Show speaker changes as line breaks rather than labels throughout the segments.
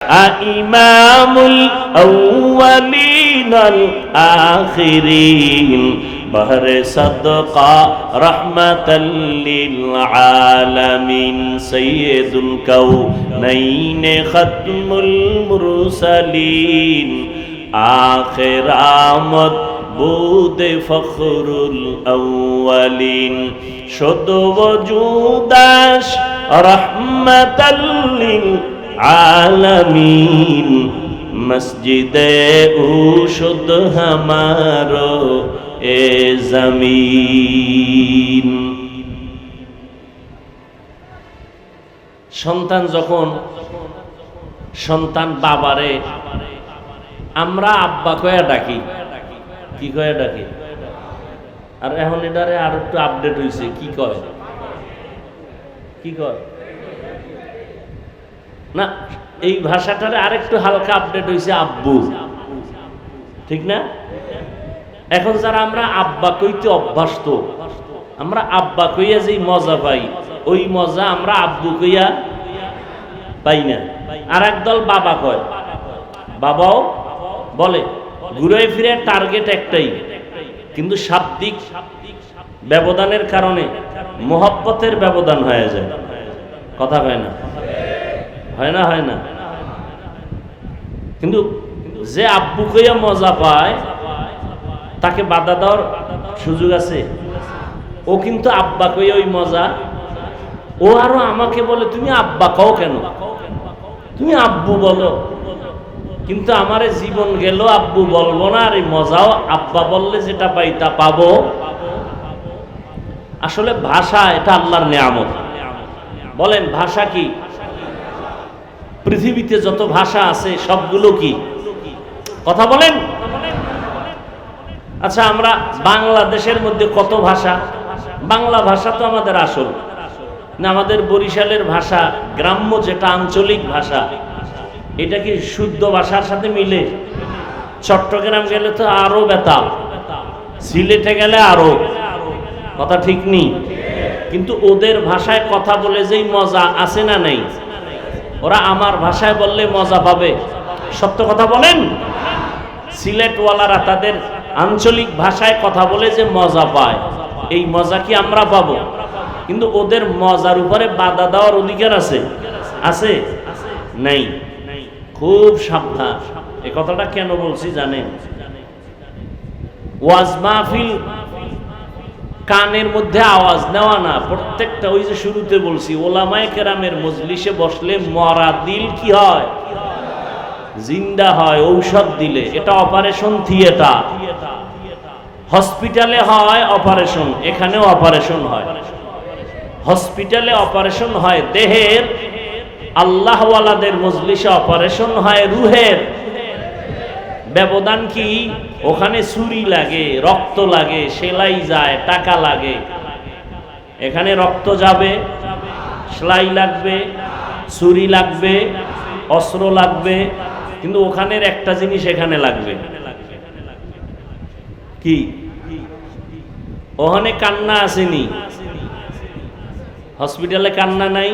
ইমামুল আউয়ালিনাল আখিরিন বহরে সাদকা রাহমাতাল লিল আলামিন সাইয়্যিদুল কাউনাইন খাতমুল মুরসালিন আখির আমদ বুদে ফখরুল আউয়ালিন শুদ ওজুদাশ রাহমাতাল লিল আলামিন মসজিদে উশুদ হামারো এ জমিন। সন্তান যখন সন্তান বাবারে আমরা আব্বা কয়া ডাকি, কি কয়া ডাকি? আর এখন এটারে আর একটু আপডেট হয়েছে, কি কয়? কি কয় না, এই ভাষাটারে আরেকটু হালকা আপডেট হয়েছে আব্বু, ঠিক না? এখন যারা আমরা আব্বা কইতে অভ্যস্ত, আমরা আব্বা কইয়া যেই মজা পাই ওই মজা আমরা আব্বু কইয়া পাই না। আর একদল বাবা কয়, বাবাও বলে, ঘুরে ফিরে টার্গেট একটাই, কিন্তু শাব্দিক ব্যবধানের কারণে মোহাব্বতের ব্যবধান হয়ে যায়। কথা হয় না, হয় না, হয় না। কিন্তু যে আব্বু কইয়া মজা পায় তাকে বাধা দেওয়ার সুযোগ আছে? ও কিন্তু আব্বা কইয়া ওই মজা, ও আরো আমাকে বলে তুমি আব্বা কও কেন, তুমি আব্বু বলো। কিন্তু আমারে জীবন গেল আব্বু বলবো না, আর এই মজাও আব্বা বললে যেটা পাই তা পাবো। আসলে ভাষা এটা আল্লাহর নিয়ামত। বলেন ভাষা কি? পৃথিবীতে যত ভাষা আছে সবগুলো কি? কথা বলেন। আচ্ছা, আমরা বাংলাদেশের মধ্যে কত ভাষা? বাংলা ভাষা তো আমাদের আসল না, আমাদের বরিশালের ভাষা, গ্রাম্য যেটা আঞ্চলিক ভাষা, এটা কি শুদ্ধ ভাষার সাথে মিলে? চট্টগ্রাম গেলে তো আরো বেতাল, সিলেটে গেলে আরো, কথা ঠিক নেই। কিন্তু ওদের ভাষায় কথা বলে যেই মজা আছে না নেই, ওরা আমার ভাষায় বললে মজা পাবে। সত্য কথা বলেন। সিলেটওয়ালারা তাদের আঞ্চলিক ভাষায় কথা বলে যে মজা পায়, এই মজা কি আমরা পাবো? কিন্তু ওদের মজার উপরে বাধা দেওয়ার অধিকার আছে? আছে? নাই। খুব সাবধান। এই কথাটা কেন বলছি জানেন? ওয়াজ মাহফিল কানের মধ্যে আওয়াজ নেওয়া না, প্রত্যেকটা ওই যে শুরুতে বলছি, ওলামায়ে কেরামের মজলিসে বসলে মরা দিল কি হয়? জিন্দা হয় ঔষধ দিলে। এটা অপারেশন থিয়েটার। হসপিটালে হয় অপারেশন, এখানেও অপারেশন হয়। হসপিটালে অপারেশন হয় দেহের, আল্লাহওয়ালাদের মজলিসে অপারেশন হয় রুহের। ব্যবধান কি? ওখানে ছুরি লাগে, রক্ত লাগে, সেলাই যায়, টাকা লাগে। এখানে রক্ত যাবে, সেলাই লাগবে, ছুরি লাগবে, অস্ত্র লাগবে, কিন্তু ওখানের একটা জিনিস এখানে লাগবে, কি? ওখানে কান্না আসেনি, হসপিটালে কান্না নাই,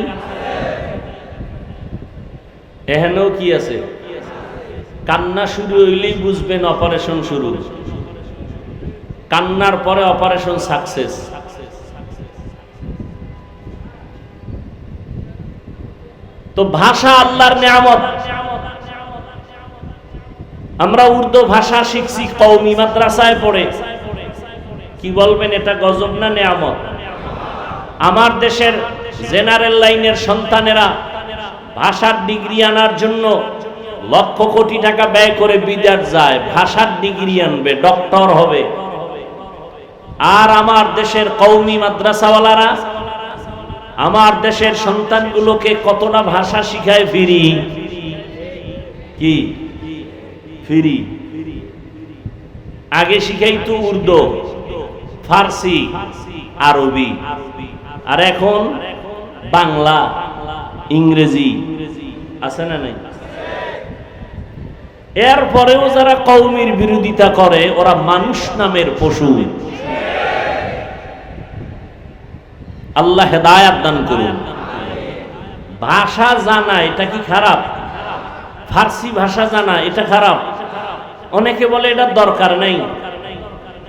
এখানেও কি আছে? কান্না শুরু হইলেই বুঝবেন অপারেশন শুরু। কান্নার পরে অপারেশন সাকসেস। তো ভাষা আল্লাহর নিয়ামত। আমরা উর্দু ভাষা শিখছি কওমি মাদ্রাসায় পড়ে, কি বলবেন এটা গজব না নিয়ামত? আমার দেশের জেনারেল লাইনের সন্তানেরা ভাষার ডিগ্রি আনার জন্য লক্ষ কোটি টাকা ব্যয় করে বিদেশ যায়, ভাষার ডিগ্রি আনবে, ডক্টর হবে। আর আমার দেশের কওমি মাদ্রাসাওয়ালারা আমার দেশের সন্তানগুলোকে কতটা ভাষা শিখায় ফ্রি, কি ফ্রি? আগে শিখাইতো উর্দু, ফার্সি, আরবি, আর এখন বাংলা, ইংরেজি। আছে না নাই? এরপরেও যারা কওমির বিরোধিতা করে ওরা মানুষ নামের পশু। আল্লাহ হেদায়াত দান করুন। ভাষা জানা এটা কি খারাপ? ফার্সি ভাষা জানা এটা খারাপ। অনেকে বলে এটা দরকার নাই।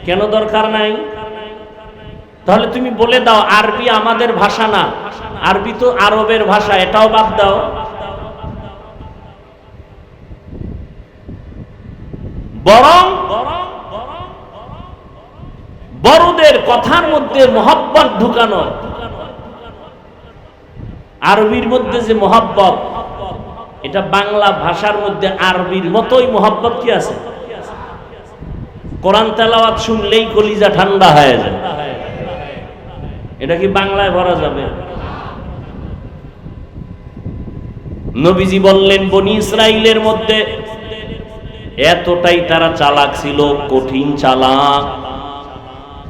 কেন দরকার নাই? তাহলে তুমি বলে দাও আরবি আমাদের ভাষা না, আরবি তো আরবের ভাষা, এটাও বাদ দাও। বরং বড়দের কথার মধ্যে মহব্বত ঢুকানো। আরবির মধ্যে যে মহব্বত, এটা বাংলা ভাষার মধ্যে আরবির মতোই মহব্বত কি আছে? কোরআন তেলাওয়াত শুনলেই কলিজা ঠান্ডা হয়ে যায়। এটা কি বাংলায় ভরা যাবে? নবীজি বললেন বনি ইসরাইলের মধ্যে এতটাই তারা চালাক ছিল, কঠিন চালাক,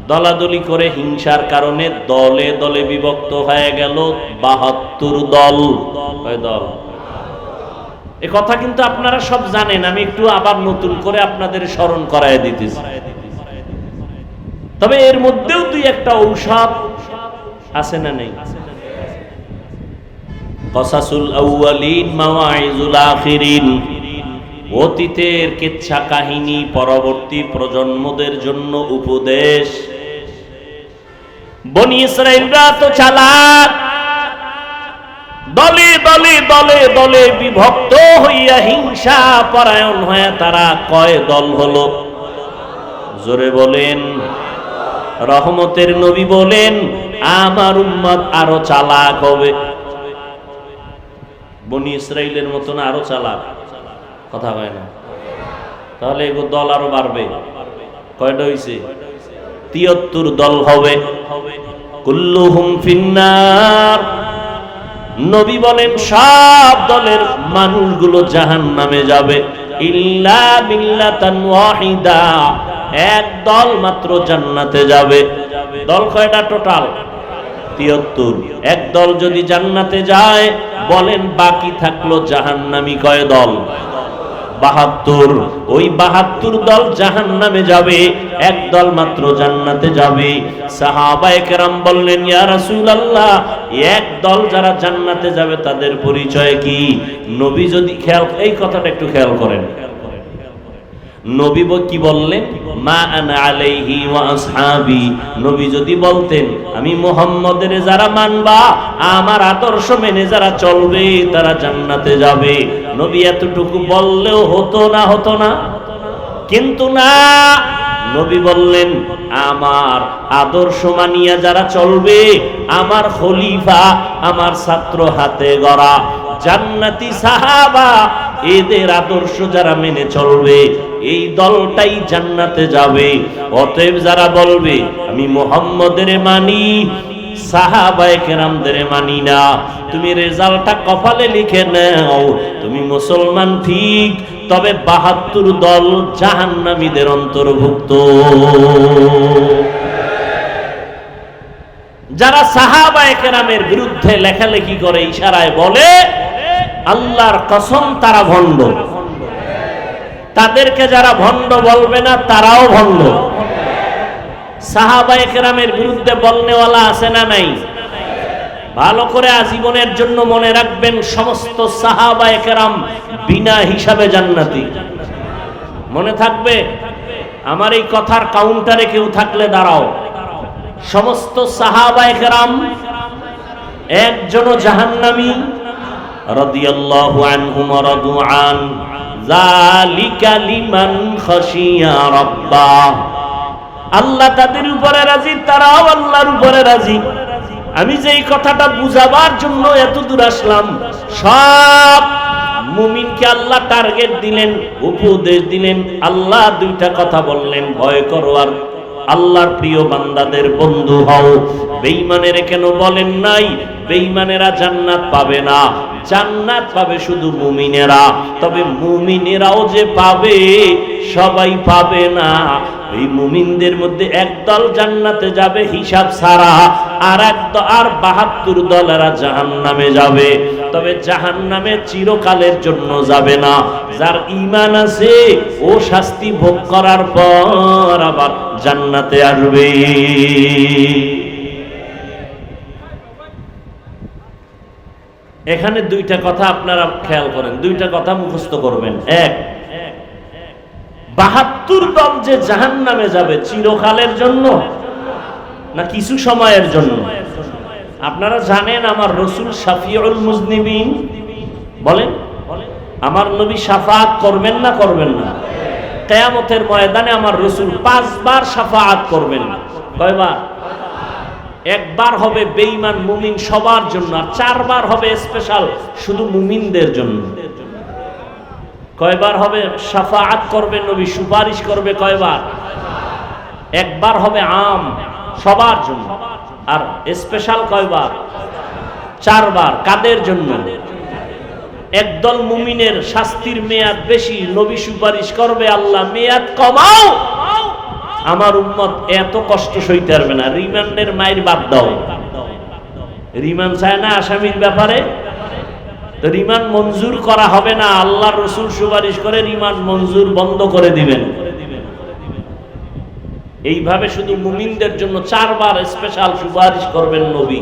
দলাদলি করে হিংসার কারণে দলে দলে বিভক্ত হয়ে গেল ৭২ দল। কয় দল? এ কথা কিন্তু আপনারা সব জানেন, আমি একটু আবার নতুন করে আপনাদের স্মরণ করায় দিতেছি। তবে এর মধ্যেও দুই একটা ঔষধ আছে না নেই? কসাসুল আউয়ালিন মাওয়াইজুল আখিরিন, অতীতের কিচ্ছা কাহিনী পরবর্তী প্রজন্মদের জন্য উপদেশ। বনি ইসরাইলরা তো চালাক, দলে দলে দলে দলে বিভক্ত হইয়া হিংসা পরায়ণ হয়ে তারা কয় দল হলো? জোরে বলেন। রহমতের নবী বলেন আমার উম্মত আরো চালাক হবে, বনি ইসরাইলের মতন আরো চালাক। কথা হয় না? তাহলে এগো দল আরো বাড়বে। কয়টা হইছে? ৭৩ দল হবে। কুল্লুহুম ফিন্নার। নবী বলেন সব দলের মানুষগুলো জাহান্নামে যাবে, ইল্লা মিল্লাতান ওয়াহিদা, এক দল মাত্র জান্নাতে যাবে। দল কয়টা টোটাল? ৭৩। এক দল যদি জান্নাতে যায়, বলেন বাকি থাকলো জাহান্নামী কয় দল? ৭২। ওই ৭২ দল জাহান্নামে যাবে, এক দল মাত্র জান্নাতে যাবে। সাহাবায়ে কেরাম বললেন ইয়া রাসূলুল্লাহ, এক দল যারা জান্নাতে যাবে তাদের পরিচয় কি? নবী যদি এই কথাটা একটু খেয়াল করেন, নবী কি বললেন? মা আনা আলাইহি ওয়া আসহাবি। নবী যদি বলতেন আমি মুহাম্মদের যারা মানবা, আমার আদর্শ মেনে যারা চলবে তারা জান্নাতে যাবে, নবী এতটুকু বললেও হতো না? হতো না? কিন্তু না, নবী বললেন আমার আদর্শ মানিয়া যারা চলবে, আমার খলিফা, আমার ছাত্র হাতে গড়া জান্নাতি সাহাবা, এদের আদর্শ যারা মেনে চলবে এই দলটাই জান্নাতে যাবে। অতএব যারা বলবে আমি মুহাম্মদের মানি, সাহাবায়ে কেরামদের মানি না, তুমি রেজাল্টটা কপালে লিখে নাও, তুমি মুসলমান ঠিক, তবে ৭২ দল জাহান্নামীদের অন্তর্ভুক্ত। যারা সাহাবায়ে কেরামের বিরুদ্ধে লেখালেখি করে, ইশারায় বলে আল্লাহর কসম তারা ভণ্ড, তাদেরকে যারা ভণ্ড বলবে না তারাও ভণ্ড। সাহাবায়ে কেরামের বিরুদ্ধে বলনেওয়ালা আছে না নাই? ভালো করে আজীবনের জন্য মনে রাখবেন, সমস্ত সাহাবায়ে কেরাম বিনা হিসাবে জান্নাতি। মনে থাকবে, আমার এই কথার কাউন্টারে কেউ থাকলে দাঁড়াও। সমস্ত সাহাবায়ে কেরাম একজনও জাহান্নামী। রাদিয়াল্লাহু আনহুম ওয়া রাদু আন, যালিকা লিমান খাশিয়া রাব্বাহ। আল্লাহ তাদের উপরে রাজি, তারাও আল্লাহর উপরে রাজি। আমি যে এই কথাটা বুঝাবার জন্য এত দূর আসলাম, সব মুমিনকে আল্লাহ টার্গেট দিলেন, উপদেশ দিলেন। আল্লাহ দুইটা কথা বললেন, ভয় করো আর আল্লাহর প্রিয় বান্দাদের বন্ধু হও। বেঈমানের কেন বলেন নাই? বেঈমানেরা জান্নাত পাবে না, জান্নাত পাবে শুধু মুমিনেরা। তবে মুমিনেরাও যে পাবে, সবাই পাবে না। এই মুমিনদের মধ্যে একদল জান্নাতে যাবে হিসাব ছাড়া, আর ৭২ দলেরা জাহান্নামে যাবে। তবে জাহান্নামে চিরকালের জন্য যাবে না। যার ঈমান আছে ও শাস্তি ভোগ করার পর আবার জান্নাতে আসবে। এখানে দুইটা কথা আপনারা খেয়াল করেন, দুইটা কথা মুখস্থ করবেন। এক, ৭২ দল যে জাহান্নামে যাবে চিরকালের জন্য না কিছু সময়ের জন্য? আপনারা জানেন আমার রাসূল শাফিউল মুজনিবিন, বলেন আমার নবী শাফাআত করবেন না করবেন না? কিয়ামতের ময়দানে আমার রাসূল 5 বার শাফাআত করবেন। কয়বার? একবার হবে বেঈমান মুমিন সবার জন্য, আর 4 বার হবে স্পেশাল শুধু মুমিনদের জন্য। কয়বার হবে শাফাআত করবে নবী, সুপারিশ করবে কয়বার? একবার হবে আম সবার জন্য, আর স্পেশাল কয়বার? 4 বার। কাদের জন্য? একদল মুমিনের শাস্তির মেয়াদ বেশি, নবী সুপারিশ করবে আল্লাহ মেয়াদ কমাও, আমার উম্মত এত কষ্ট সইতে পারবে না, রিমান্ডের মাইর বাদ দাও। রিমান্ড চায় না আসামির ব্যাপারে, তো রিমান্ড মঞ্জুর করা হবে না, আল্লাহর রাসূল সুপারিশ করে রিমান্ড মঞ্জুর বন্ধ করে দিবেন। এইভাবে শুধু মুমিনদের জন্য 4 বার স্পেশাল সুপারিশ করবেন নবী।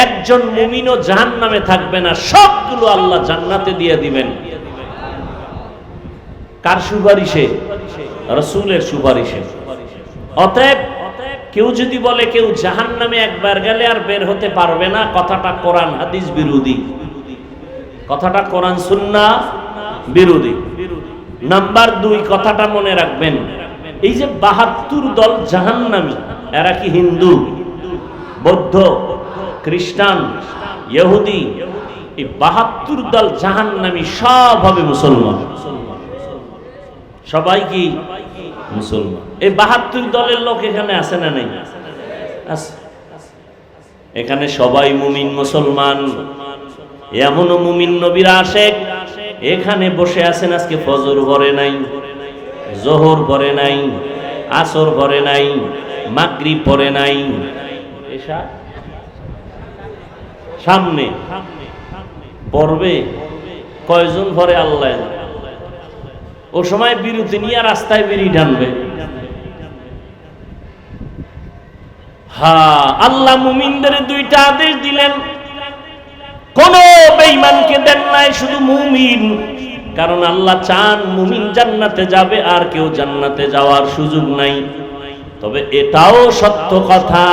একজন মুমিনও জাহান্নামে থাকবে না, সবগুলো আল্লাহ জান্নাতে দিয়ে দিবেন। কার সুপারিশে? রাসূলের সুপারিশে। অতএব কেউ যদি বলে কেউ জাহান্নামে একবার গেলে আর বের হতে পারবে না, কথাটা কোরআন হাদিস বিরোধী, কথাটা কোরআন সুন্নাহ বিরোধী। নাম্বার 2 কথাটা মনে রাখবেন, এই যে ৭২ দল জাহান্নামী, এরা কি হিন্দু, বৌদ্ধ, খ্রিস্টান, ইহুদি? এই ৭২ দল জাহান্নামী সব হবে মুসলমান। সবাই কি মুসলমান? এই ৭২ দলের লোক এখানে আছে না নাই? আছে। এখানে সবাই মুমিন মুসলমান। এমনও মুমিন নবীর আশেক এখানে বসে আছেন, আজকে ফজর পড়ে নাই, যোহর পড়ে নাই, আসর পড়ে নাই, মাগরিব পড়ে নাই, এশা সামনে পড়বে। কয়জন পড়ে আল্লাহ? ও সময় বিরতি নিয়ে রাস্তায় বেরিয়ে টানবে। হ্যাঁ, আল্লাহ মুমিনদের 2টা আদেশ দিলেন, কোন বেঈমানকে দেন নাই, শুধু মুমিন। কারণ আল্লাহ চান মুমিন জান্নাতে যাবে, আর কেউ জান্নাতে যাওয়ার সুযোগ নাই। তবে এটাও সত্য কথা,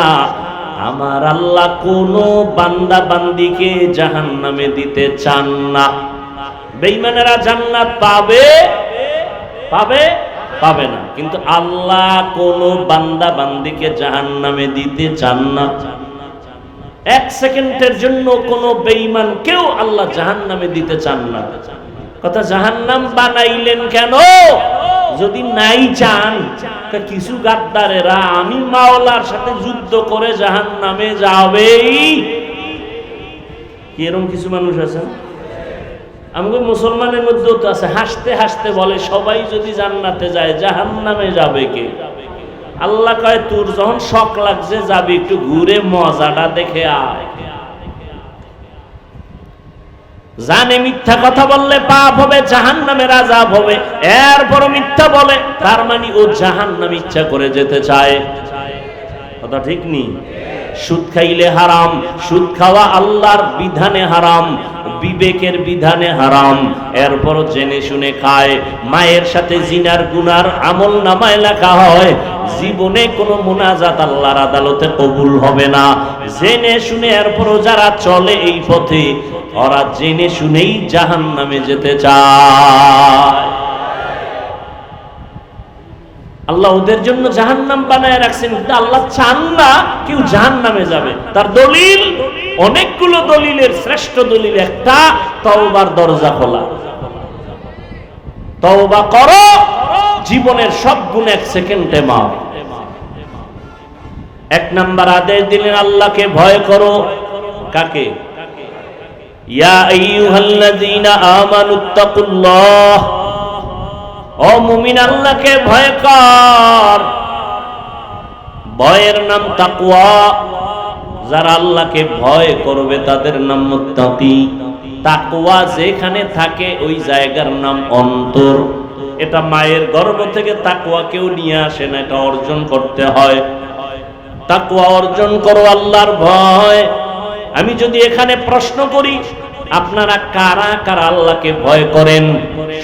আমার আল্লাহ কোন বান্দা বান্দিকে জাহান্নামে দিতে চান না। বেঈমানেরা জান্নাত পাবে পাবে পাবে না, কিন্তু আল্লাহ কোন বান্দা বান্দিকে জাহান্নামে দিতে চান না। 1 সেকেন্ডের জন্য কোন বেঈমান কেউ আল্লাহ জাহান্নামে দিতে চান না। কথা, জাহান্নাম বানাইলেন কেন যদি নাই চান? কিছু গাদ্দারেরা আমি মাওলার সাথে যুদ্ধ করে জাহান্নামে যাবেই, এরকম কিছু মানুষ আছে। আমাদের মুসলমানের মধ্যেও তো আছে, হাসতে হাসতে বলে সবাই যদি জান্নাতে যায় জাহান্নামে যাবে কে? আল্লাহ কয় তোর যখন শখ লাগছে যাবি, একটু ঘুরে মজাটা দেখে আয়। জানে মিথ্যা কথা বললে পাপ হবে, জাহান্নামের আযাব হবে, এরপর মিথ্যা বলে, তার মানে ও জাহান্নামে ইচ্ছা করে যেতে চায়। কথা ঠিক নি? সুদ খাইলে হারাম, সুদ খাওয়া আল্লাহর বিধানে হারাম, বিবেকের বিধানে হারাম, এরপর জেনে শুনে খায়। মায়ের সাথে জিনার গুনার আমল নামায় লেখা হয়, জীবনে কোনো মুনাজাত আল্লাহর আদালতে কবুল হবে না। জেনে শুনে এরপরও যারা চলে এই পথে, ওরা জেনে শুনেই জাহান্নামে যেতে চায়। আল্লাহ ওদের জন্য জাহান্নাম বানায় রাখছেন, কিন্তু আল্লাহ চান না কেউ জাহান্নামে যাবে। তার দলিল, অনেকগুলো দলিলের শ্রেষ্ঠ দলিল একটা, তওবার দরজা খোলা। তওবা করো, জীবনের সব গুণ 1 সেকেন্ডে মাফ। 1 নাম্বার আদেশ দিলেন আল্লাহকে ভয় করো। কাকে? ইয়া আইয়ুহাল্লাযীনা আমানুত্তাকুল্লাহ, ও মুমিন আল্লাহকে ভয় কর। ভয়ের নাম তাকওয়া। যারা আল্লাহকে ভয় করবে তাদের নাম মুত্তাকি। তাকওয়া যেখানে থাকে ওই জায়গার নাম অন্তর। এটা মায়ের গর্ভ থেকে তাকওয়া কেউ নিয়ে আসে না, এটা অর্জন করতে হয়। তাকওয়া অর্জন করো, আল্লাহর ভয়। আমি যদি এখানে প্রশ্ন করি, আপনারা কারা কারা আল্লাহকে ভয় করেন?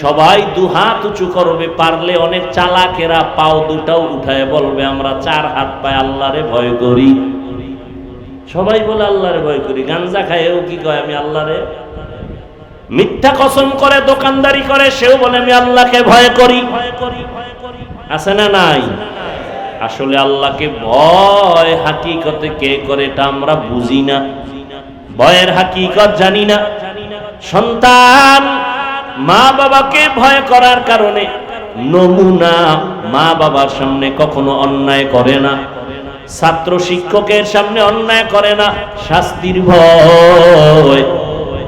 সবাই দুহাত উঁচু করবে, পারলে অনেক চালাকেরা পাও দুটাও উঠায় বলবে আমরা 4 হাত পায় আল্লাহরে ভয় করি। সবাই বলে আল্লাহরে ভয় করি। গাঞ্জা খায়ও কি কয় আমি আল্লাহরে, মিথ্যা কসম করে দোকানদারি করে সেও বলে আমি আল্লাহকে ভয় করি। আছে না নাই? আসলে আল্লাহকে ভয় হাকিকতে কে করে এটা আমরা বুঝি না, ভয়ের হাকিকত জানি না। সন্তান মা বাবাকে ভয় করার কারণে নমুনা, মা বাবার সামনে কখনো অন্যায় করে না, ছাত্র শিক্ষকের সামনে অন্যায় করে না, শাস্তির ভয়।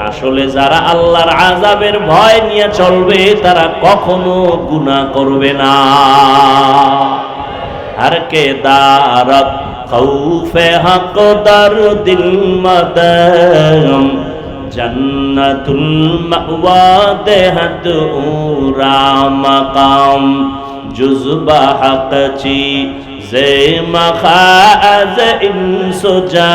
আসলে যারা আল্লাহর আযাবের ভয় নিয়ে চলবে তারা কখনো গুনাহ করবে না। हर के दारत खौफे हक दर दिल मदम जन्नतुल मअवा देहत उरा मकाम जुज़बा हक ची जे मखाज इंसुजा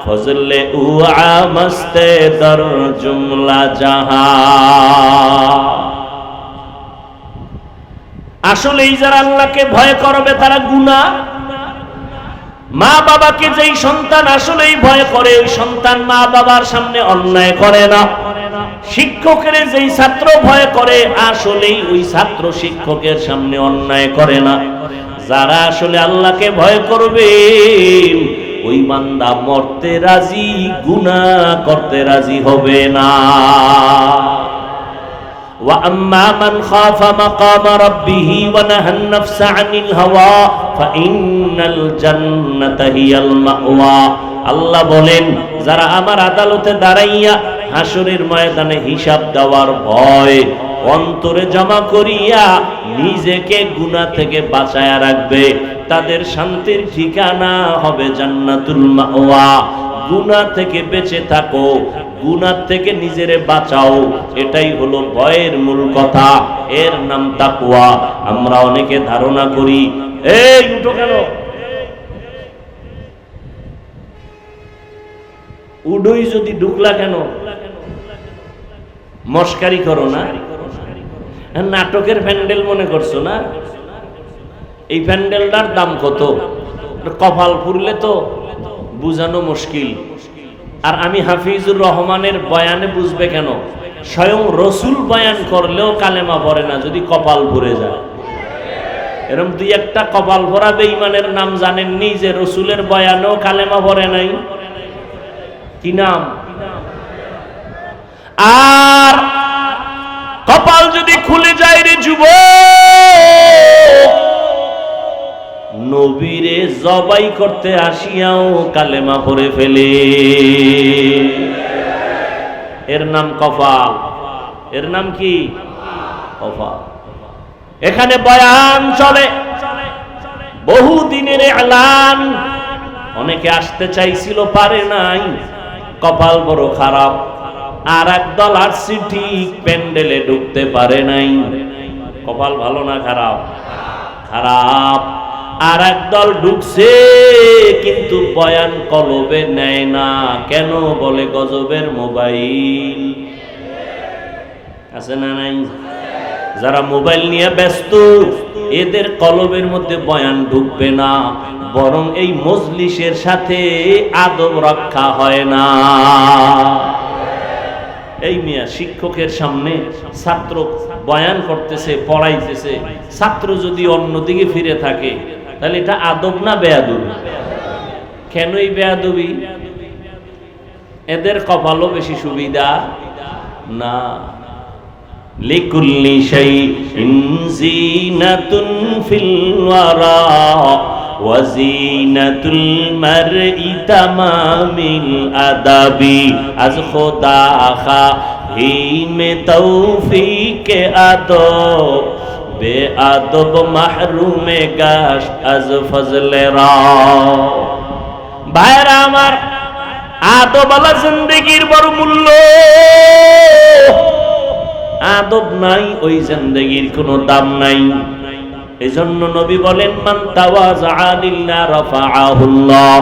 फजले उआ मस्ते दर जुमला जहां। আসলে যারা আল্লাহকে ভয় করবে তারা গুনাহ, মা বাবাকে যেই সন্তান আসলেই ভয় করে ওই সন্তান মা বাবার সামনে অন্যায় করে না। শিক্ষকের যেই ছাত্র ভয় করে আসলেই ওই ছাত্র শিক্ষকের সামনে অন্যায় করে না। যারা আসলে আল্লাহকে ভয় করবে ওই বান্দা মরতে রাজি, গুনাহ করতে রাজি হবে না। وأما من خاف مقام ربه ونهى النفس عن الهوى فإن الجنة هي المأوى। আল্লাহ বলেন যারা আমার আদালতে দাঁড়াইয়া হাসরের ময়দানে হিসাব দেওয়ার ভয় অন্তরে জমা করিয়া নিজেকে গুনাহ থেকে বাঁচায়া রাখবে তাদের শান্তির ঠিকানা হবে জান্নাতুল মাওয়া। গুনাহ থেকে বেঁচে থাকো, গুনাহ থেকে নিজেরে বাঁচাও, এটাই হলো ভয়ের মূল কথা। এর নাম তাকওয়া। আমরা অনেকে ধারণা করি এই উঠো কেন, উডুই যদি ঢুকলা কেন, মস্কারি করো না, নাটকের প্যান্ডেল মনে করছো না? এই প্যান্ডেলটার দাম কত? কপাল পুরলে তো বুঝানো মুশকিল। আর আমি হাফিজুর রহমানের বয়ানে বুঝবে কেন? স্বয়ং রসুল বয়ান করলেও কালেমা পড়ে না যদি কপাল ভরে যায়। এরকম দুই একটা কপাল ভরা বেঈমানের নাম জানেননি যে রসুলের বয়ানেও কালেমা পড়ে নাই? কি নাম? আর কপাল যদি খুলে যায় রে যুবক, নবীরে জবাই করতে আসিয়াও কালেমা পড়ে ফেলে। এর নাম কপাল। এর নাম কি? কপাল। এখানে বয়ান চলে, বহু দিনের এলান, অনেকে আসতে চাইছিল পারে নাই, কপাল বড় খারাপ। আর একদল আসছে ঠিক প্যান্ডেলে ঢুকতে পারে নাই। কপাল ভালো না খারাপ? খারাপ। আর একদল ঢুকছে কিন্তু বয়ান কলবে নেয় না। কেন? বলে গজবের মোবাইল আছে না নাই? যারা মোবাইল নিয়ে ব্যস্ত এদের কলবের মধ্যে বয়ান ঢুকবে না, বরং এই মজলিসের সাথে আদব রক্ষা হয় না। এই মিয়া শিক্ষকের সামনে ছাত্র বয়ান করতেছে, পড়াইতেছে, ছাত্র যদি অন্যদিকে ফিরে থাকে তাহলে এটা আদব না বেয়াদবি? কেন এই বেয়াদবি? এদের কপালও বেশি সুবিধা না। লিকুল্লি শাইইন জিনাতুন ফিল ওয়ারা ওয়া জিনাতুল মারই তামামিল আদাবি আজ খোদা খাহিমে তৌফিকে আদব বেআদব মাহরুমে গাশ আজ ফজলে রা। ভাইরা আমার, আদবওয়ালা জিন্দেগির বড় মূল্য। আদব নাই ওই জিন্দেগির কোনো দাম নাই। এজন্য নবী বলেন মান তাওয়াযা লিল্লাহ রাফাআহুল্লাহ।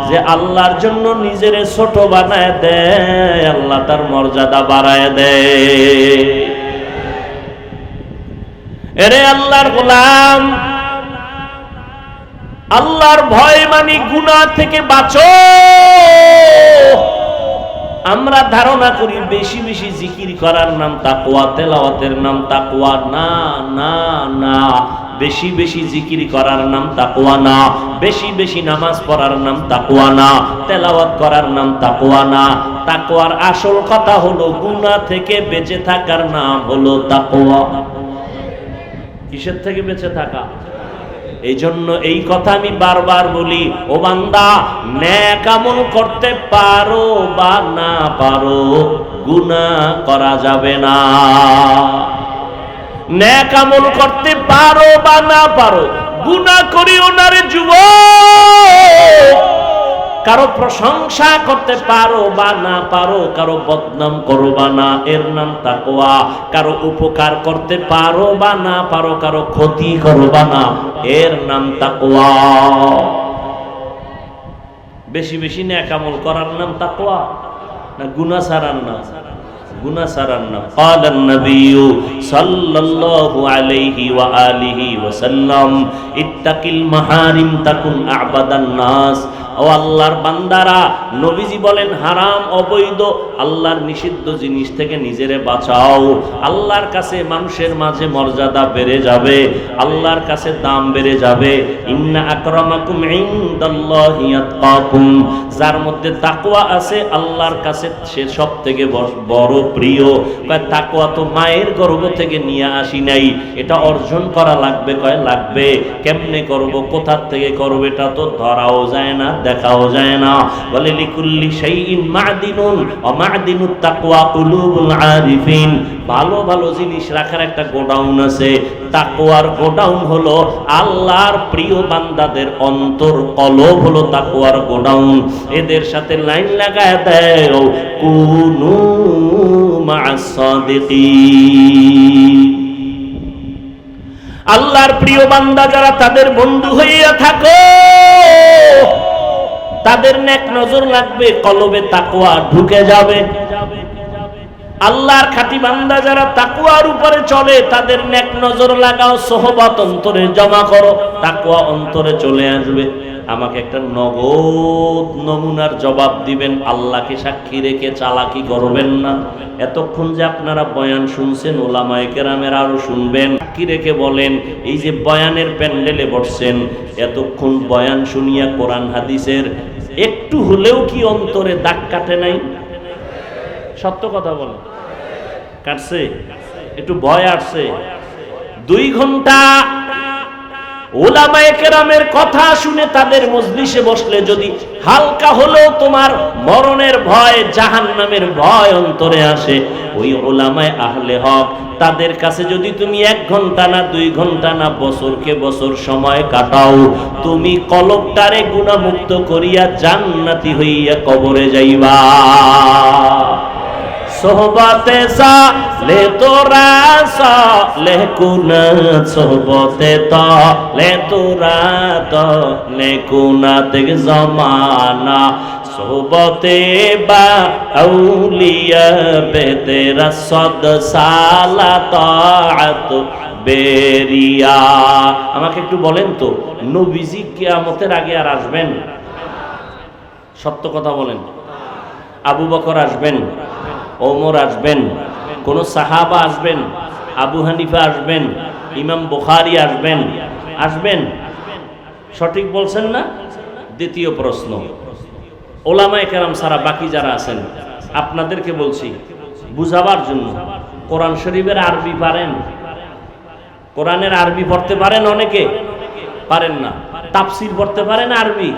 যে আল্লাহর জন্য নিজেরে ছোট বানায় দেয়, আল্লাহ তার মর্যাদা বাড়ায় দেয়। এরে আল্লাহর গোলাম, আল্লাহর ভয় মানি গুনাহ থেকে বাঁচো। আমরা ধারণা করি বেশি বেশি জিকির করার নাম তাকওয়া, তেলাওয়াতের নাম তাকওয়া। না না না, বেশি বেশি জিকির করার নাম তাকওয়া না, বেশি বেশি নামাজ পড়ার নাম তাকওয়া না, তেলাওয়াত করার নাম তাকওয়া না। তাকওয়ার আসল কথা হলো গুনাহ থেকে বেঁচে থাকার নাম হলো তাকওয়া। কিসের থেকে বেঁচে থাকা? এই জন্য এই কথা আমি বারবার বলি, ও বান্দা, নেক আমল করতে পারো বা না পারো, গুনাহ করা যাবে না। নেক আমল করতে পারো বা না পারো, গুনাহ করিও না রে যুবক। কারো প্রশংসা করতে পারো বা না পারো, কারো বদনাম করবা না, এর নাম তাকওয়া। কারো উপকার করতে পারো বা না পারো, কারো ক্ষতি করবা না, এর নাম তাকওয়া। বেশি বেশি নেক আমল করার নাম তাকওয়া না গুনাহ ছাড়ার নাম? গুনাহ ছাড়ার নাম। ক্বালান নবিয়্যু সাল্লাল্লাহু আলাইহি ওয়া আলিহি ওয়া সাল্লাম, ইত্তাকিল মাহারিম তাকুন আ'বাদান নাস। ও আল্লাহর বান্দারা, নবীজি বলেন হারাম অবৈধ আল্লাহর নিষিদ্ধ জিনিস থেকে নিজেরে বাঁচাও। আল্লাহর কাছে মানুষের মাঝে মর্যাদা বেড়ে যাবে, আল্লাহর কাছে দাম বেড়ে যাবে। ইন্না আকরামাকুম ইনদাল্লাহি আতকাকুম, যার মধ্যে তাকওয়া আছে আল্লাহর কাছে সে সবথেকে বড় প্রিয়। কয় তাকওয়া তো মায়ের গর্ভ থেকে নিয়ে আসি নাই, এটা অর্জন করা লাগবে। কয় লাগবে। কেমনে করব, কোথা থেকে করব, এটা তো ধরাও যায় না, দেখাও যায় না। বলে লিকুল্লি শাইইন মা'দিনুন ওয়া মা'দিনুত তাকওয়া কুলুবুল আরিফিন। ভালো ভালো জিনিস রাখার একটা গোডাউন আছে, তাকওয়ার গোডাউন হলো আল্লাহর প্রিয় বান্দাদের অন্তর, কলব হলো তাকওয়ার গোডাউন। এদের সাথে লাইন লাগায় দেয়, কুনু মা'আস সাদিকিন। আল্লাহর প্রিয় বান্দা যারা, তাদের বন্ধু হইয়া থাকো। তাদের নেক নজর লাগবে, কলবে তাকওয়া ঢুকে যাবে। আল্লাহর খাঁটি বান্দা যারা তাকওয়ার উপরে চলে, তাদের নেক নজর লাগাও, সোহবত অন্তরে জমা করো, তাকওয়া অন্তরে চলে আসবে। আমাকে একটা নগদ নমুনার জবাব দিবেন, আল্লাহকে সাক্ষী রেখে চালাকি করবেন না। এতক্ষণ যে আপনারা বয়ান শুনছেন, ওলামায়ে কেরামের আরো শুনবেন, সাক্ষী রেখে বলেন, এই যে বয়ানের প্যান্ডেলে বসছেন, এতক্ষণ বয়ান শুনিয়া কোরআন হাদিসের একটু হলেও কি অন্তরে দাগ কাটে নাই? সত্য কথা বলেন, কাটছে? একটু ভয় আসছে? 2 ঘন্টা উলামায়ে কেরামের কথা শুনে তাদের মজলিসে বসলে যদি হালকা হলেও তোমার মরণের ভয়, জাহান্নামের ভয় অন্তরে আসে, ওই উলামায়ে আহলে হক তাদের কাছে যদি তুমি 1 ঘন্টা না 2 ঘন্টা না বছরকে বছর সময় কাটাও, তুমি কলবটারে গুনাহমুক্ত করিয়া জান্নাতি হইয়া কবরে যাইবা। সোহবতে সালে তোরা সালে কুনাত, সোহবতে তালে তোরা তালে কুনাত জমানা, সোহবতে বা আউলিয়া বে তেরা সদ সালা তাআত বেরিয়া। আমাকে একটু বলেন তো, নবীজি কিয়ামতের আগে আর আসবেন? সত্য কথা বলেন। আবু বকর আসবেন, ওমর আসবেন, কোন সাহাবা আসবেন, আবু হানিফা আসবেন, ইমাম বুখারী আসবেন? আসবেন? সঠিক বলছেন না? দ্বিতীয় প্রশ্ন, ওলামায়ে কেরাম ছাড়া বাকি যারা আছেন, আপনাদেরকে বলছি বুঝাবার জন্য, কোরআন শরীফের আরবি পারেন? কোরআনের আরবি পড়তে পারেন? অনেকে পারেন না। তাফসীর পড়তে পারেন আরবি?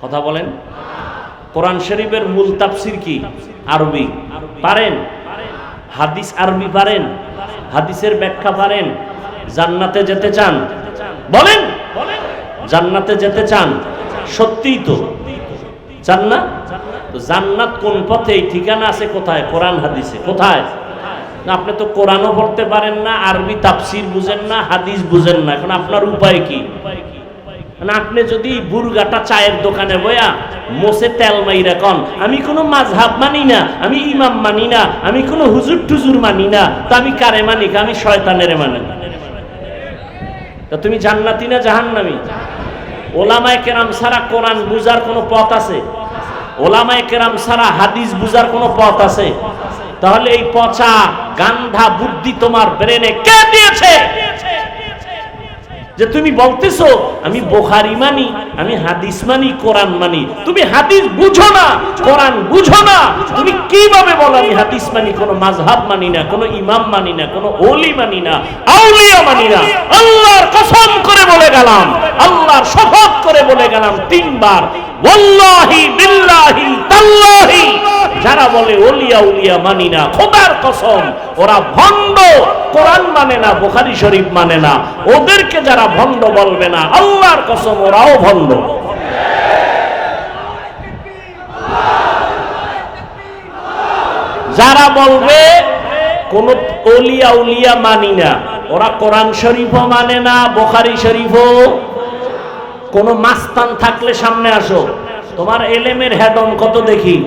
কথা বলেন। কোরআন শরীফের মূল তাফসীর কি? আরবি। পারেন? হাদিস আরবি পারেন? হাদিসের ব্যাখ্যা পারেন? জান্নাতে যেতে চান? বলেন, জান্নাতে যেতে চান? সত্যিই তো চান না? তো জান্নাত কোন পথে, ঠিকানা আছে কোথায়? কোরআন হাদিসে। কোথায়? আপনি তো কোরআনও পড়তে পারেন না, আরবি তাফসীর বুঝেন না, হাদিস বুঝেন না, এখন আপনার উপায় কি? না আপনি যদি বুরগাটা চায়ের দোকানে বয়া মোসে তেল মাইরা কন আমি কোনো মাযহাব মানি না, আমি ইমাম মানি না, আমি কোনো হুজুর টুজুর মানি না, তো আমি কারে মানি? আমি শয়তানের মানি। তা তুমি জান্নাতি না জাহান্নামী? ওলামায়ে কেরাম ছাড়া কোরআন বুঝার কোনো পথ আছে? ওলামায়ে কেরাম ছাড়া হাদিস বুঝার কোনো পথ আছে? তাহলে এই পচা গান্ধা বুদ্ধি তোমার ব্রেনে কে দিয়েছে যে তুমি বলতেছো আমি বুখারী মানি, আমি হাদিস মানি, কোরআন মানি? তুমি হাদিস বুঝো না, কোরআন বুঝো না, তুমি কিভাবে বলো আমি হাদিস মানি, কোনো মাযহাব মানি না, কোনো ইমাম মানি না, কোনো ওলি মানি না, আউলিয়া মানি না? আল্লাহর কসম করে বলে গেলাম, আল্লাহর শপথ করে বলে গেলাম তিনবার, ওয়াল্লাহি বিল্লাহি তাল্লাহি, যারা বলে ওলিয়া উলিয়া মানি না, খোদার কসম ওরা ভণ্ড। কোরআন মানে না, বুখারী শরীফ মানে না, ওদেরকে যারা ভণ্ড বলবে না, আল্লাহর কসম ওরাও ভণ্ড। যারা বলবে কোন ওলিয়া উলিয়া মানি না, ওরা কোরআন শরীফও মানে না, বুখারী শরীফও। কোন মাস্তান থাকলে সামনে আসো, তোমার এলেমের হেডম কত দেখি।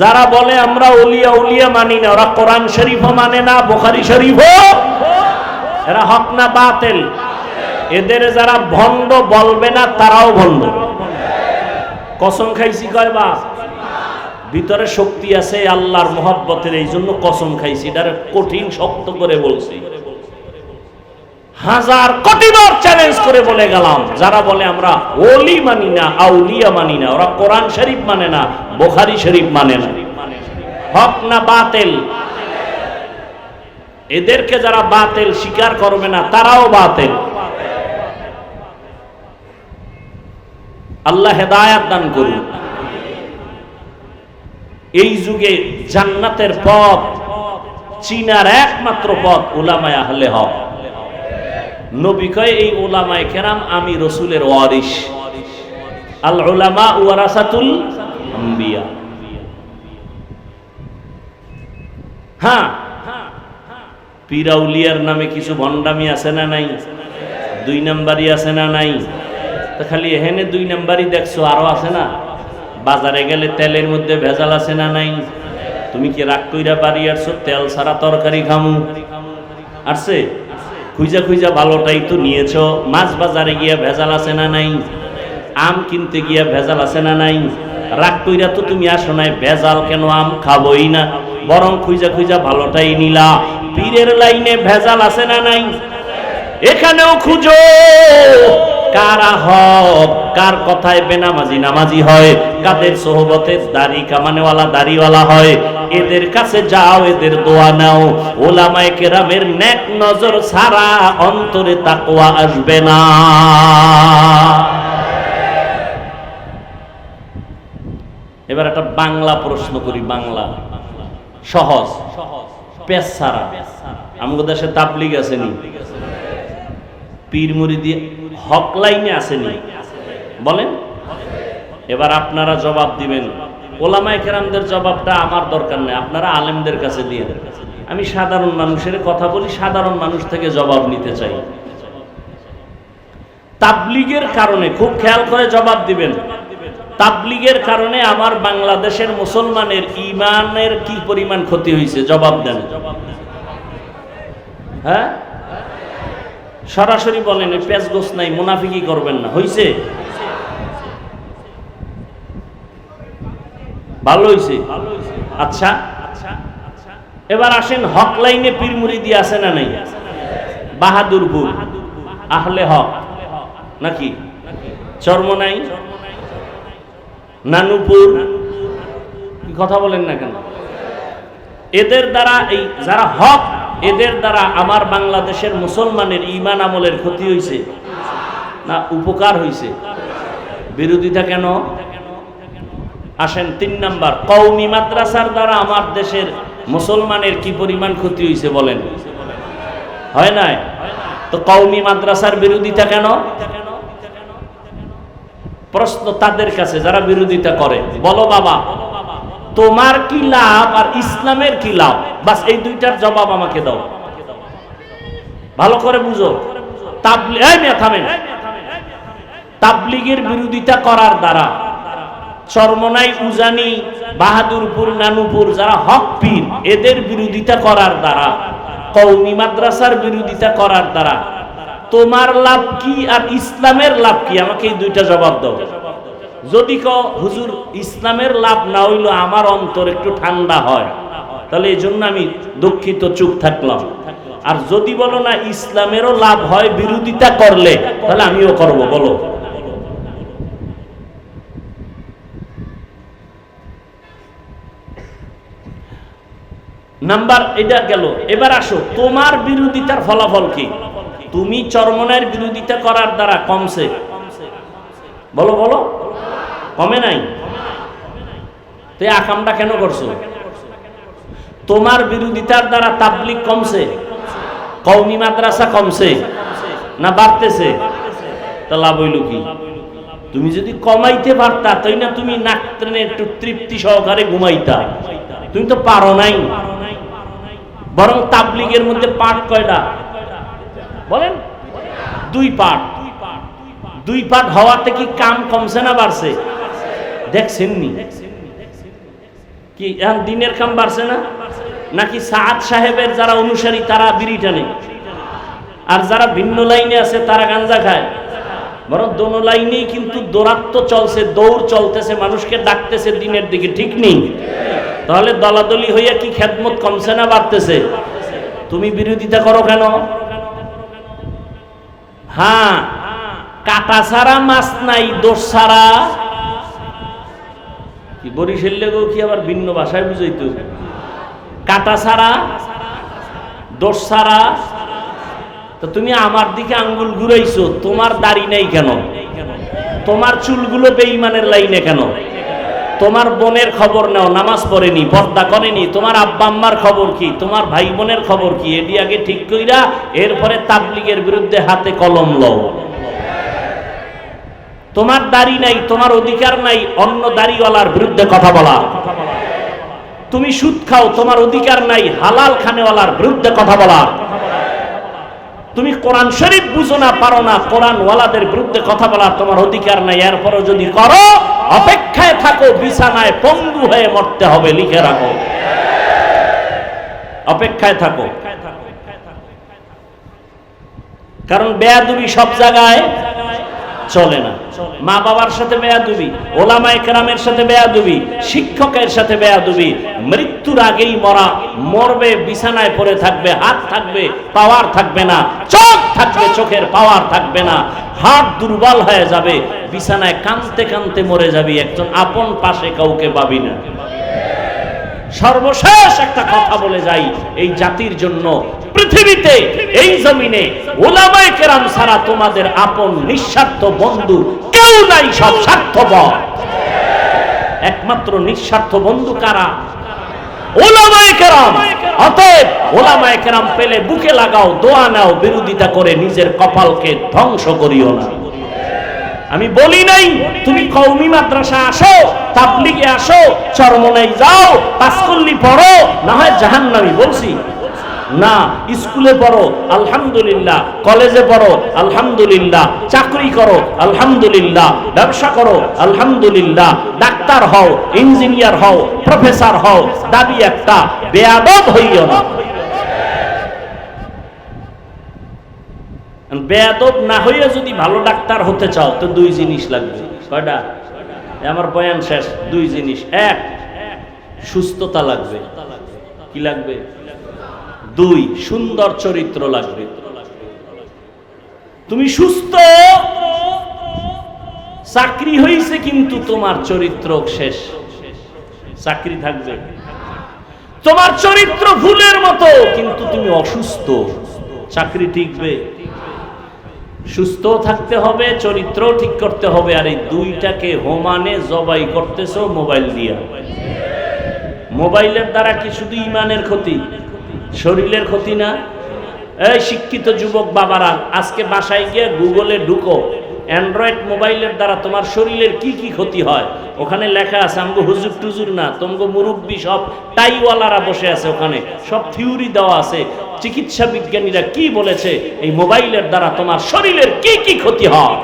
যারা বলে আমরা ওলিয়া উলিয়া মানি না, ওরা কোরআন শরীফও মানে না, বুখারী শরীফও। এরা হক না বাতিল? এদের যারা ভণ্ড বলবে না তারাও ভণ্ড। কসম খাইছি কয়বার? ভিতরে শক্তি আছে আল্লাহর মহব্বতের, এই জন্য কসম খাইছি, এটার কঠিন শক্ত করে বলছি। হাজার কোটিবার চ্যালেঞ্জ করে বলে গেলাম, যারা বলে আমরা ওলি মানি না, আউলিয়া মানি না, ওরা কোরআন শরীফ মানে না, বুখারী শরীফ মানে না। হক না বাতিল? এদেরকে যারা বাতিল স্বীকার করবে না তারাও বাতিল। আল্লাহ হেদায়েত দান করুন। এই যুগে জান্নাতের পথ চিনার একমাত্র পথ উলামায়ে আহলে হক। নবী কয় এই উলামায়ে কেরাম আমি রাসূলের ওয়ারিস, আল উলামা ওয়ারাসাতুল আম্বিয়া। হ্যাঁ, পীরাউলিয়ার নামে কিছু ভণ্ডামি আছে না নাই? দুই নাম্বারই আছে না নাই? তো খালি এখানে দুই নাম্বারই দেখছো, আরো আছে না? বাজারে গেলে তেলের মধ্যে ভেজাল আছে না নাই? তুমি কি রাগ কইরা বাড়ি আসছো তেল ছাড়া তরকারি খামু? আসছে? খুঁজা খুঁজা ভালোটাই তো নিয়েছো। মাছ বাজারে গিয়া ভেজাল আছে না নাই? আম কিনতে গিয়া ভেজাল আছে না নাই? রাগ কইরা তো তুমি আসো নাই, ভেজাল কেন আম খাবোই না, বরং খুঁজা খুঁজা ভালোটাই নিলা। পীরের লাইনে ভেজাল আছে না নাই? এখানেও খুঁজো কারা হক, কার কথায় বেনামাজি নামাজি হয়, কাদের সোহবতে দাড়ি কামানেওয়ালা দাড়িওয়ালা হয়, এদের কাছে যাও, এদের দোয়া নাও। উলামায়ে কেরামের নেক নজর ছাড়া অন্তরে তাকওয়া আসবে না। এবার একটা বাংলা প্রশ্ন করি, বাংলা সহজ, পেশ ছাড়া। আমাদের দেশে তাবলীগ আসেনি, পীর মুরিদি হক লাইনে আসেনি, বলেন? এবার আপনারা জবাব দিবেন। ওলামায়ে কেরামদের জবাবটা আমার দরকার নেই, আপনারা আলেমদের কাছে দিয়ে দেন। আমি সাধারণ মানুষের কথা বলি, সাধারণ মানুষ থেকে জবাব নিতে চাই। তাবলীগের কারণে, খুব খেয়াল করে জবাব দিবেন, তাবলীগের কারণে আমার বাংলাদেশের মুসলমানের ঈমানের কি পরিমাণ ক্ষতি হয়েছে? জবাব দেন। হ্যাঁ, সরাসরি বলেন, পেঁচগোছ নাই, মুনাফিকি করবেন না। হইছে? ভালো হইছে? আচ্ছা, এবার আসেন হক লাইনে পীর মুরিদি আছে না নাই? বাহাদুরপুর আহলে হক নাকি? চরমনাই, নানুপুর, কথা বলেন না কেন? এদের দ্বারা, এই যারা হক, এদের দ্বারা আমার বাংলাদেশের মুসলমানের ঈমান আমলের ক্ষতি হয়েছে না উপকার হয়েছে? বিরোধিতা কেন? আসেন ৩ নাম্বার, কওমি মাদ্রাসার দ্বারা আমার দেশের মুসলমানের কি পরিমাণ ক্ষতি হয়েছে বলেন? হয় নাই? তো কওমি মাদ্রাসার বিরোধিতা কেন? প্রশ্ন তাদের কাছে যারা বিরোধিতা করে, বলো বাবা তোমার কি লাভ আর ইসলামের কি লাভ? বাস এই দুইটার জবাব আমাকে দাও, ভালো করে বুঝো। থামেন, তাবলীগের বিরোধিতা করার দ্বারা, চরমনাই, উজানি, বাহাদুরপুর, নানুপুর যারা হক পীর এদের বিরোধিতা করার দ্বারা, কওমি মাদ্রাসার বিরোধিতা করার দ্বারা তোমার লাভ কি আর ইসলামের লাভ কি? আমাকে এই দুইটা জবাব দাও। যদি কও হুজুর ইসলামের লাভ না হইলো আমার অন্তর একটু ঠান্ডা হয়, তাহলে এই জন্য আমি দুঃখিত, চুপ থাকলাম। আর যদি বলো না ইসলামেরও লাভ হয় বিরোধিতা করলে, তাহলে আমিও করব। বলো নাম্বার এটা গেল। এবার আসো তোমার বিরোধিতার ফলাফল কি? তুমি চরমনাইয়ের বিরোধিতা করার দ্বারা কমছে, বলো বলো, কমে নাই? তো এই আকামটা কেন করছো? তোমার বিরোধিতার দ্বারা তাবলীগ কমছে, কওমি মাদ্রাসা কমছে না বাড়তেছে? তা লাভ হইল কি? তুমি যদি কমাইতে পারতা তাই না তুমি নাক টেনে একটু তৃপ্তি সহকারে ঘুমাইতা। তুমি তো পারো নাই। বরং তাবলীগের মধ্যে পাঠ কয়টা বলেন? 2 পাঠ। 2 পাঠ হওয়াতে কি কাম কমছে না বাড়ছে? দেখছেননি কি এখন দিনের কাম বাড়ছে না? নাকি সাদ সাহেবের যারা অনুসারী তারা বিড়ি টানে আর যারা ভিন্ন লাইনে আছে তারা গাঞ্জা খায়? বরং দোনো লাইনেই কিন্তু দৌরাত্ম্য চলছে, দৌড় চলতেছে, মানুষকে ডাকতেছে দিনের দিকে, ঠিক নেই? তাহলে দলাদলি হইয়া কি খেদমত কমছে না বাড়তেছে? তুমি বিরোধিতা করো কেন? হ্যাঁ, কাটা ছাড়া মাছ নাই, দোষ ছাড়া কি? বরিশাল লেগো কি আবার ভিন্ন ভাষায় বুঝাইতো? কাটা ছাড়া, দোষ ছাড়া। তো তুমি আমার দিকে আঙ্গুল ঘুরাইছো, তোমার দাড়ি নাই কেন? তোমার চুলগুলো বেঈমানের লাইনে কেন? তোমার বোনের খবর নাও, নামাজ পড়েনি, পর্দা করেনি, তোমার আব্বা আম্মার খবর কি? তোমার ভাই বোনের খবর কি? এটি আগে ঠিক কইরা এরপরে তাবলীগের বিরুদ্ধে হাতে কলম লও। তোমার দাড়ি নাই, তোমার অধিকার নাই অন্য দাড়িওয়ালার বিরুদ্ধে কথা বলা। তুমি সুদ খাও, তোমার অধিকার নাই হালাল খানেওয়ালার বিরুদ্ধে কথা বলা। তুমি কোরআন শরীফ বুঝো না, পারো না, কোরআন ওয়ালাদের বিরুদ্ধে কথা বলার তোমার অধিকার নাই। এরপরও যদি করো, অপেক্ষায় থাকো, বিছানায় পঙ্গু হয়ে মরতে হবে, লিখে রাখো। অপেক্ষায় থাকো, কারণ বেয়াদবি সব জায়গায় চলে না। মা বাবার সাথে বেয়াদবি, ওলামায়ে কেরামের সাথে বেয়াদবি, শিক্ষকের সাথে বেয়াদবি। মৃত্যুর আগেই মরা, মরবে, বিছানায় পড়ে থাকবে, হাত থাকবে, পাওয়ার থাকবে না, চোখ থাকবে, চোখের পাওয়ার থাকবে না, হাত দুর্বল হয়ে যাবে, বিছানায় কাঁদতে কাঁদতে মরে যাবি, একজন আপন পাশে কাউকে পাবি না। সর্বশেষ একটা কথা বলে যাই, এই জাতির জন্য পৃথিবীতে, এই জমিনে ওলামায়ে কেরাম ছাড়া তোমাদের আপন নিঃস্বার্থ বন্ধু কেউ নাই, সব স্বার্থপর। একমাত্র নিঃস্বার্থ বন্ধু কারা? ওলামায়ে কেরাম। অতএব ওলামায়ে কেরাম পেলে বুকে লাগাও, দোয়া নাও, বিরোধিতা করে নিজের কপালকে ধ্বংস করিও না। আমি বলি নাই তুমি কওমি মাদ্রাসা আসো, তাবলীগে আসো, চরমনাই যাও, পাঁচকল্লি পড়ো, না হয় জাহান্নামী, বলছি না। স্কুলে পড়ো আলহামদুলিল্লাহ, কলেজে পড়ো আলহামদুলিল্লাহ, চাকরি করো আলহামদুলিল্লাহ, ব্যবসা করো আলহামদুলিল্লাহ, ডাক্তার হও, ইঞ্জিনিয়ার হও, প্রফেসর হও, দাবি একটা, বেয়াদব হইও না। বেয়াদব না হইয়া যদি ভালো ডাক্তার হতে চাও তো 2 জিনিস লাগবে। কয়টা? আমার বয়ান শেষ। 2 জিনিস। 1, সুস্থতা লাগবে। কি লাগবে? 2, সুন্দর চরিত্র লাগবে। তুমি সুস্থ, চাকরি হইছে কিন্তু তোমার চরিত্র শেষ, চাকরি থাকবে। তোমার চরিত্র ফুলের মতো কিন্তু তুমি অসুস্থ, চাকরি টিকবে। সুস্থ থাকতে হবে, চরিত্র ঠিক করতে হবে। আর এই দুইটাকে হোমানে জবাই করতেছো মোবাইল দিয়া। মোবাইলের দ্বারা কি শুধু ইমানের ক্ষতি, শরীরের ক্ষতি না? এই শিক্ষিত যুবক বাবারা, আজকে বাসায় গিয়ে গুগলে ঢুকো, অ্যান্ড্রয়েড মোবাইলের দ্বারা তোমার শরীরের কি কি ক্ষতি হয় ওখানে লেখা আছে। আমগো হুজুর টুজুর না, তোমগো মুরব্বী সব টাইওয়ালারা বসে আছে, ওখানে সব থিওরি দেওয়া আছে। চিকিৎসা বিজ্ঞানীরা কি বলেছে, এই মোবাইলের দ্বারা তোমার শরীরের কি কি ক্ষতি হয়।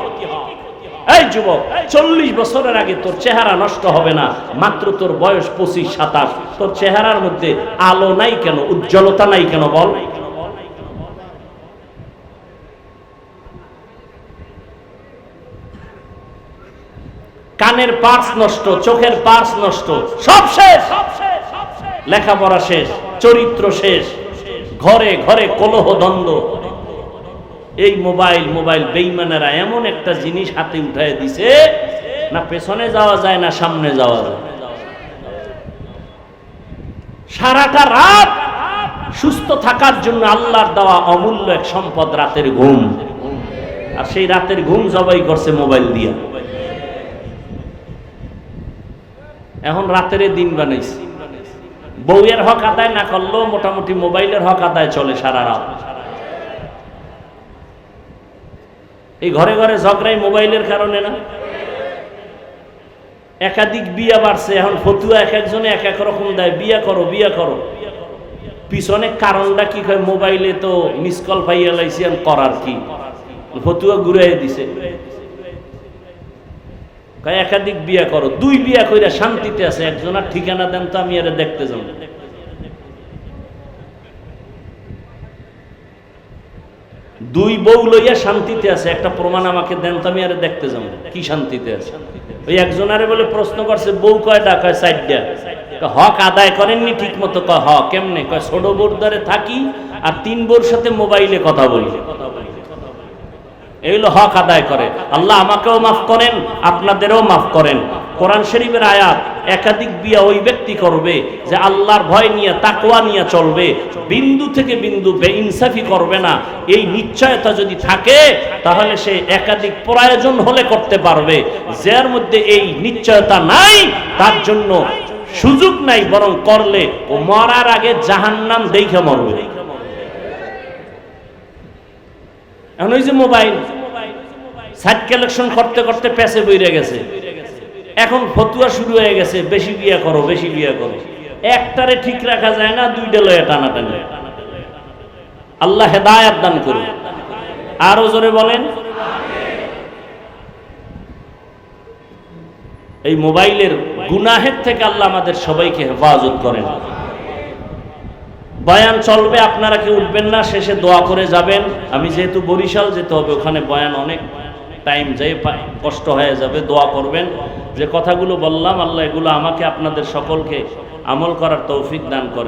এই যুবক, 40 বছরের আগে তোর চেহারা নষ্ট হবে না, মাত্র তোর বয়স 25-27, তোর চেহারার মধ্যে আলো নাই কেন, উজ্জ্বলতা নাই কেন বল? কানের পার্স নষ্ট, চোখের পার্স নষ্ট, সব শেষ, লেখাপড়া শেষ, চরিত্র শেষ, ঘরে ঘরে কলহ দ্বন্দ্ব। এই মোবাইল বেঈমানেরা এমন একটা জিনিস হাতে উঠায় দিছে, না পেছনে যাওয়া যায় না সামনে যাওয়া যায়। সারাটা রাত সুস্থ থাকার জন্য আল্লাহর দেওয়া অমূল্য এক সম্পদ রাতের ঘুম, আর সেই রাতের ঘুম জবাই করছে মোবাইল দিয়া। এখন রাতের দিন বানাইছে। বউয়ের হক আদায় না করলেও মোটামুটি মোবাইলের হক আদায় চলে সারা রাত। এই ঘরে ঘরে ঝগড়াই মোবাইলের কারণে না? একাধিক বিয়া বাড়ছে, এখন ফতুয়া এক একজনে এক এক রকম দেয়, বিয়া করো বিয়া করো। পিছনে কারণটা কি? মোবাইলে তো মিস কল পাইয়া লাইছি, করার কি? ফতুয়া ঘুরাই দিছে, একাধিক বিয়া করো। 2 বিয়া কইরা শান্তিতে আছে, একজনের ঠিকানা দেন তো আমি এরা দেখতে যাব। 2 বউ লইয়া শান্তিতে আছে, একটা প্রমাণ আমাকে দেন তো আমি এরা দেখতে যাব কি শান্তিতে আছে। ওই একজনারে বলে প্রশ্ন করছে, বউ কয়টা? কয় 4টা। হক আদায় করেননি ঠিক মতো? কয় হ। কেমনে? কয় ছোট বউর দ্বারে থাকি আর 3 বউর সাথে মোবাইলে কথা বলি, এইগুলো হক আদায় করে। আল্লাহ আমাকেও মাফ করেন, আপনাদেরও মাফ করেন। কোরআন শরীফের আয়াত, একাধিক বিয়া ওই ব্যক্তি করবে যে আল্লাহর ভয় নিয়ে তাকওয়া নিয়ে চলবে, বিন্দু থেকে বিন্দু বেইনসাফি করবে না। এই নিশ্চয়তা যদি থাকে তাহলে সে একাধিক প্রয়োজন হলে করতে পারবে। যার মধ্যে এই নিশ্চয়তা নাই তার জন্য সুযোগ নাই, বরং করলে ও মরার আগে জাহান্নাম দেখে মরবে। এখন ওই যে মোবাইল সাইড কালেকশন করতে করতে পেছে বইরে গেছে, এখন ফতুয়া শুরু হয়ে গেছে, বেশি বিয়া করো বেশি বিয়া করো। একটারে ঠিক রাখা যায় না, 2টা লয়ে টানাটানি। আল্লাহ হেদায়েত দান করুন। আরো জোরে বলেন। এই মোবাইলের গুনাহের থেকে আল্লাহ আমাদের সবাইকে হেফাজত করেন। বয়ান চলবে, আপনারা কেউ উঠবেন না, শেষে দোয়া করে যাবেন। আমি যেহেতু বরিশাল যেতে হবে, ওখানে বয়ান অনেক টাইম যাই, কষ্ট হয়ে যাবে। দোয়া করবেন। যে কথাগুলো বললাম আল্লাহ এগুলো আমাকে আপনাদের সকলকে আমল করার তৌফিক দান করেন।